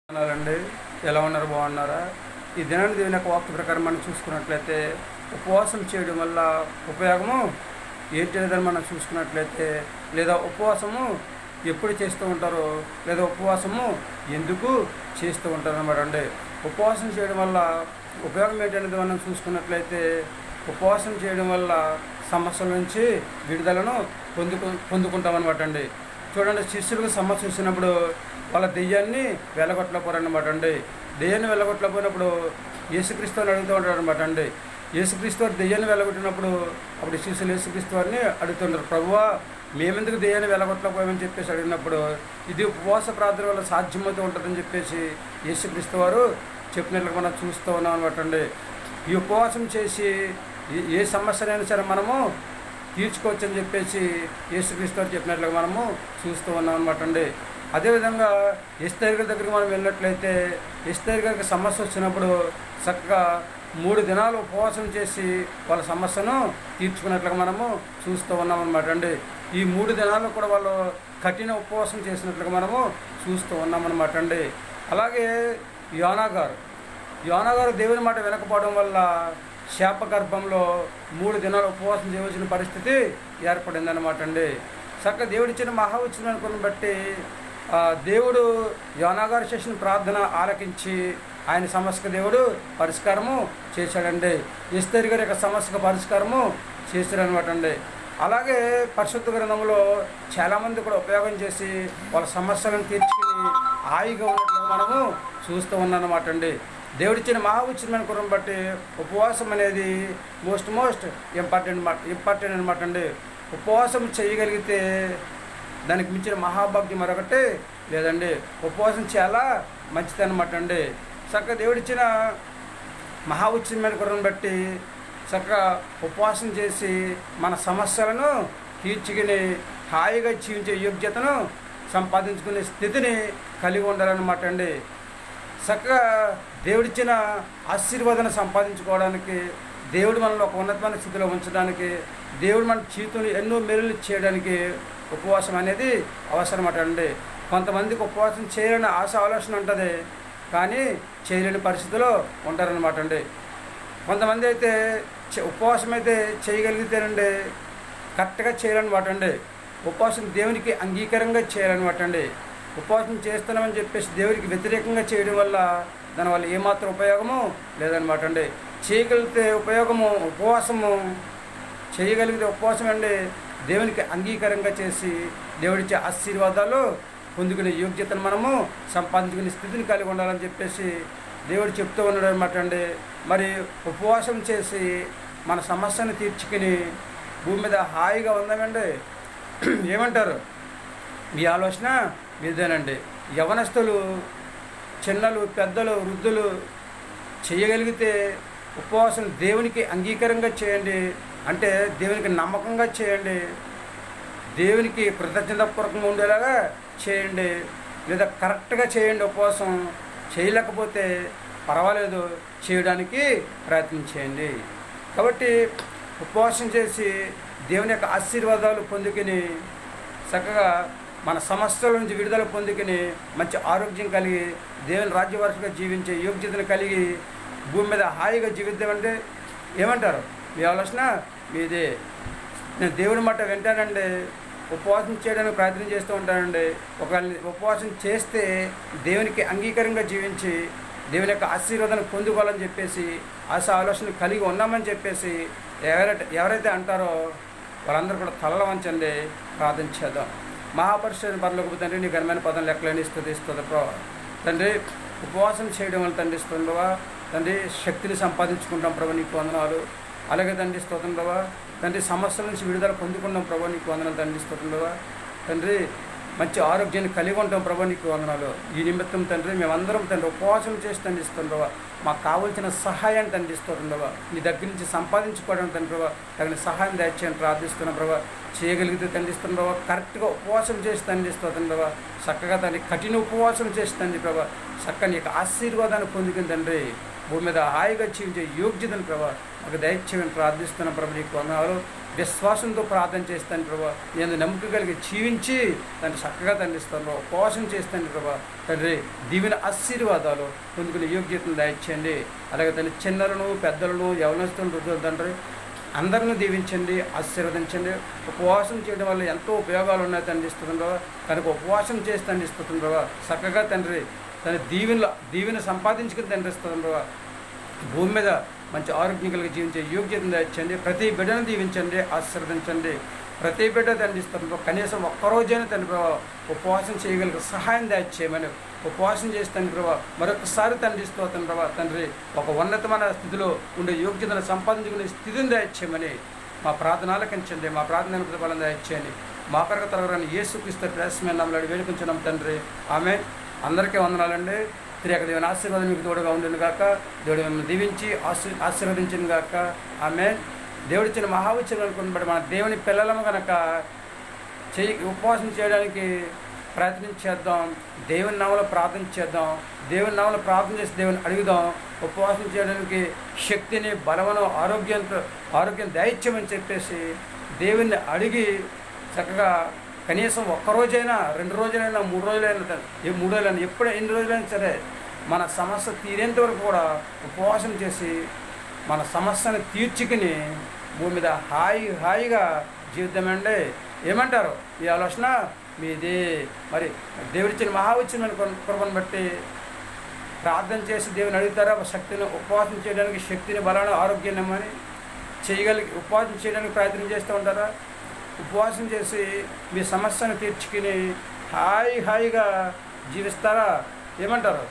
అన్నారండి. ఎలా ఉన్నారు? బాగున్నారా? ఈ దినాన్ని దేవుని యొక్క వాక్య ప్రకారం మనం చూసుకున్నట్లయితే ఉపవాసం చేయడం వల్ల ఉపయోగము ఏంటి లేదని మనం చూసుకున్నట్లయితే, లేదా ఉపవాసము ఎప్పుడు చేస్తూ ఉంటారో, లేదా ఉపవాసము ఎందుకు చేస్తూ ఉంటారు అన్నమాట అండి. ఉపవాసం చేయడం వల్ల ఉపయోగం ఏంటనేది మనం చూసుకున్నట్లయితే, ఉపవాసం చేయడం వల్ల సమస్యల నుంచి విడుదలను పొందుకుంటామన్నమాట అండి. చూడండి, శిష్యులకు సమస్య వచ్చినప్పుడు వాళ్ళ దెయ్యాన్ని వెళ్ళగొట్టలేకపోరన్నమాట అండి. దెయ్యాన్ని వెళ్ళగొట్టలేకపోయినప్పుడు యేసుక్రీస్తు అని అడుగుతూ ఉంటారు అనమాట అండి. యేసుక్రీస్తు వారు దెయ్యాన్ని వెళ్ళగొట్టినప్పుడు అప్పుడు శిష్యులు యేసుక్రీస్తు వారిని అడుగుతుంటారు, ప్రభువా మేమెందుకు దెయ్యాన్ని వెళ్ళగొట్టలేకపోయామని చెప్పేసి అడిగినప్పుడు, ఇది ఉపవాస ప్రార్థన వల్ల సాధ్యమవుతూ ఉంటుందని చెప్పేసి యేసుక్రీస్తు వారు చెప్పినట్లుగా మనం చూస్తూ ఉన్నాం అనమాట అండి. ఈ ఉపవాసం చేసి ఏ సమస్యనైనా సరే మనము తీర్చుకోవచ్చు అని చెప్పేసి యేసుక్రీస్తు వారు చెప్పినట్లుగా మనము చూస్తూ ఉన్నాం అనమాట అండి. అదేవిధంగా ఎస్తేరు గారి దగ్గరికి మనం వెళ్ళినట్లయితే, ఎస్తేరు గారికి సమస్య వచ్చినప్పుడు చక్కగా 3 దినాలు ఉపవాసం చేసి వాళ్ళ సమస్యను తీర్చుకున్నట్లుగా మనము చూస్తూ ఉన్నాం అనమాట అండి. ఈ 3 దినాలు కూడా వాళ్ళు కఠిన ఉపవాసం చేసినట్లుగా మనము చూస్తూ ఉన్నామన్నమాట అండి. అలాగే యోనా గారు దేవుని మాట వినకపోవడం వల్ల శాపగర్భంలో 3 దినాలు ఉపవాసం చేయవలసిన పరిస్థితి ఏర్పడిందనమాట అండి. చక్కగా దేవుడిచ్చిన మహా ఉచితాన్ని బట్టి దేవుడు యోనా గారు చేసిన ప్రార్థన ఆలకించి ఆయన సమస్యకు దేవుడు పరిష్కారము చేశాడండి. ఎస్తేరు గారి యొక్క సమస్యకు పరిష్కారము చేశాడనమాట అండి. అలాగే పరిశుద్ధ గ్రంథంలో చాలామంది కూడా ఉపయోగం చేసి వాళ్ళ సమస్యలను తీర్చుకుని హాయిగా ఉన్నట్లుగా మనము చూస్తూ ఉన్నామన్నమాట అండి. దేవుడిచ్చిన మహా ఉచితమైన కృపను బట్టి ఉపవాసం అనేది మోస్ట్ ఇంపార్టెంట్ అనమాట అండి. ఉపవాసం చేయగలిగితే దానికి మించిన మహాభాగ్యం మరొకటి లేదండి. ఉపవాసం చాలా మంచిది అనమాట అండి. చక్కగా దేవుడిచ్చిన మహా ఉచితమైన కృపను బట్టి చక్కగా ఉపవాసం చేసి మన సమస్యలను తీర్చుకుని హాయిగా జీవించే యోగ్యతను సంపాదించుకునే స్థితిని కలిగి ఉండాలన్నమాట అండి. చక్కగా దేవుడిచ్చిన ఆశీర్వాదాన్ని సంపాదించుకోవడానికి, దేవుడు మనల్ని ఒక ఉన్నతమైన స్థితిలో ఉంచడానికి, దేవుడు మన జీవితంలో ఎన్నో మేలులు చేయడానికి ఉపవాసం అనేది అవసరమట అండి. కొంతమందికి ఉపవాసం చేయాలని ఆలోచన ఉంటుంది, కానీ చేయలేని పరిస్థితిలో ఉంటారనమాట అండి. కొంతమంది అయితే ఉపవాసం అయితే చేయగలిగితేనండి కరెక్ట్గా చేయాలన్నమాట అండి. ఉపవాసం దేవునికి అంగీకారంగా చేయాలన్నమాట అండి. ఉపవాసం చేస్తున్నామని చెప్పేసి దేవుడికి వ్యతిరేకంగా చేయడం వల్ల దానివల్ల ఏమాత్రం ఉపయోగము లేదనమాట అండి. చేయగలిగితే ఉపవాసము చేయగలిగితే ఉపవాసం అండి దేవునికి అంగీకారంగా చేసి దేవుడిచ్చే ఆశీర్వాదాలు పొందుకునే యోగ్యతను మనము సంపాదించుకునే స్థితిని కలిగి ఉండాలని చెప్పేసి దేవుడు చెప్తూ ఉన్నాడు అనమాట అండి. మరి ఉపవాసం చేసి మన సమస్యను తీర్చుకుని భూమి మీద హాయిగా ఉందామండి. ఏమంటారు? మీ ఆలోచన మీదేనండి. యవనస్తులు, చిన్నలు, పెద్దలు, వృద్ధులు చేయగలిగితే ఉపవాసం దేవునికి అంగీకారంగా చేయండి. అంటే దేవునికి నమ్మకంగా చేయండి, దేవునికి కృతజ్ఞతాపూర్వకంగా ఉండేలాగా చేయండి, లేదా కరెక్ట్గా చేయండి. ఉపవాసం చేయలేకపోతే పర్వాలేదు, చేయడానికి ప్రయత్నించేయండి. కాబట్టి ఉపవాసం చేసి దేవుని యొక్క ఆశీర్వాదాలు పొందుకుని చక్కగా మన సమస్యల నుంచి విడుదల పొందుకుని మంచి ఆరోగ్యం కలిగి దేవుని రాజ్యవారసుగా జీవించే యోగ్యతను కలిగి భూమి మీద హాయిగా జీవిద్దామంటే ఏమంటారు? మీ ఆలోచన మీదే. నేను దేవుని మాట వింటానండి, ఉపవాసం చేయడానికి ప్రయత్నం చేస్తూ ఉంటానండి. ఒకవేళ ఉపవాసం చేస్తే దేవునికి అంగీకారంగా జీవించి దేవుని యొక్క ఆశీర్వాదాన్ని పొందుకోవాలని చెప్పేసి ఆలోచన కలిగి ఉన్నామని చెప్పేసి ఎవరైతే అంటారో వాళ్ళందరూ కూడా తలలు వంచండి, ప్రార్థన చేద్దాం. మహాపరిశుద్ధుడైన పరలోకపు తండ్రి, నీ ఘనమైన పదం లెక్కలేని స్తుతిస్తుంది ప్రభా. తండ్రి, ఉపవాసం చేయడం వల్ల తండ్రి స్తోత్రం ప్రభా. తండ్రి, శక్తిని సంపాదించుకుంటాం ప్రభా, నీకు వందనాలు. అలాగే తండ్రి స్తోత్రం ప్రభా. తండ్రి, సమస్యల నుంచి విడుదల పొందుకున్నాం ప్రభా, నీకు వందనాలు తండ్రి స్తోత్రం ప్రభా. తండ్రి, మంచి ఆరోగ్యాన్ని కలిగి ఉంటాం ప్రభా, నీకు వందనాలు. ఈ నిమిత్తం తండ్రి మేమందరం తండ్రి ఉపవాసం చేసి తండ్రి ఇస్తాం ప్రభా. మాకు కావాల్సిన సహాయాన్ని తండ్రి ఇస్తాం ప్రభా. నీ దగ్గర నుంచి సంపాదించుకోవడం తండ్రి ప్రభా, తగిన సహాయం దయచేయని ప్రార్థిస్తున్నాం ప్రభా. చేయగలిగితే తండ్రి ఇస్తాం ప్రభా. కరెక్ట్గా ఉపవాసం చేసి తండ్రి ఇస్తాం ప్రభా. చక్కగా తండ్రి కఠిన ఉపవాసం చేసి తండ్రి ప్రభా. చక్కని యొక్క ఆశీర్వాదాన్ని పొందుకుని తండ్రి భూమి మీద హాయిగా జీవించే యోగ్యతను ప్రభా మాకు దయచేయమని ప్రార్థిస్తున్నాం ప్రభు. నీకు వందనాలు. విశ్వాసంతో ప్రార్థన చేస్తాను ప్రభా. నేను నమ్మకం కలిగి జీవించి దాన్ని చక్కగా తండ్రిస్తాను ప్రభా. ఉపవాసం చేస్తాను ప్రభా. తండ్రి దీవెన ఆశీర్వాదాలు పొందుకునే యోగ్యతను దయచేయండి. అలాగే తండ్రి చిన్నలను పెద్దలను యవనస్తులను వృద్ధులు తండ్రి అందరిని దీవించండి, ఆశీర్వదించండి. ఉపవాసం చేయడం వల్ల ఎంతో ఉపయోగాలు ఉన్నాయి తండ్రి ఇస్తుంది ప్రభా. కనుక ఉపవాసం చేసి తండ్రి ఇస్తుంది ప్రభా. చక్కగా తండ్రి తన దీవెన సంపాదించుకుని తండ్రి ఇస్తుంది ప్రభా. భూమి మీద మంచి ఆరోగ్యం కలిగి జీవించే యోగ్యతను దయచేయండి. ప్రతి బిడ్డను దీవించండి, ఆశీర్వదించండి. ప్రతి బిడ్డ తండ్రి ఇస్తుంది కనీసం ఒక్కరోజైనా తండ్రి ప్రభావ ఉపవాసం చేయగలిగే సహాయం దయచేయమని ఉపవాసం చేసి తండ్రి ప్రభావ మరొకసారి తండ్రి ఇస్తూ ప్రభావ తండ్రి ఒక ఉన్నతమైన స్థితిలో ఉండే యోగ్యతను సంపాదించుకునే స్థితిని దయచేయమని మా ప్రార్థన ఆలకించండి. మా ప్రార్థన ప్రతిఫలం దయచేయండి. మా కొరకు తరగని యేసుక్రీస్తు ప్రయాసమైన నామములో వేడుకుంటున్నాం తండ్రి. ఆమె అందరికీ వందనాలండి. త్రియేక దేవుని ఆశీర్వాదం మీకు తోడుగా ఉండును గాక. దేవుడు మిమ్మల్ని దీవించి ఆశీర్వదించును గాక. ఆమె దేవుడిచ్చిన మహావిచ్చలను అనుకున్నబడి మన దేవుని పిల్లలము కనుక ఉపవాసం చేయడానికి ప్రయత్నించేద్దాం. దేవుని నామములో ప్రార్థన చేద్దాం. దేవుని నామములో ప్రార్థన చేసి దేవుని అడుగుదాం. ఉపవాసం చేయడానికి శక్తిని, బలమును, ఆరోగ్యం దయచేయమని చెప్పేసి దేవుణ్ణి అడిగి చక్కగా కనీసం ఒక్కరోజైనా 2 రోజులైనా 3 రోజులైనా 3 రోజులైనా ఎన్ని రోజులైనా సరే మన సమస్య తీరేంత వరకు కూడా ఉపవాసం చేసి మన సమస్యను తీర్చుకుని భూమి మీద హాయిగా జీవితమండి. ఏమంటారు? ఈ ఆలోచన మీది. మరి దేవుడిచ్చిన మహావిచ్చమైన కృపను బట్టి ప్రార్థన చేసి దేవుని అడుగుతారా? శక్తిని ఉపవాసం చేయడానికి శక్తిని, బలాన్ని, ఆరోగ్యాన్ని ఇమ్మని ఉపవాసం చేయడానికి ప్రయత్నం చేస్తూ ఉంటారా? ఉపవాసం చేసి మీ సమస్యను తీర్చుకుని హాయిగా జీవిస్తారా? ఏమంటారు?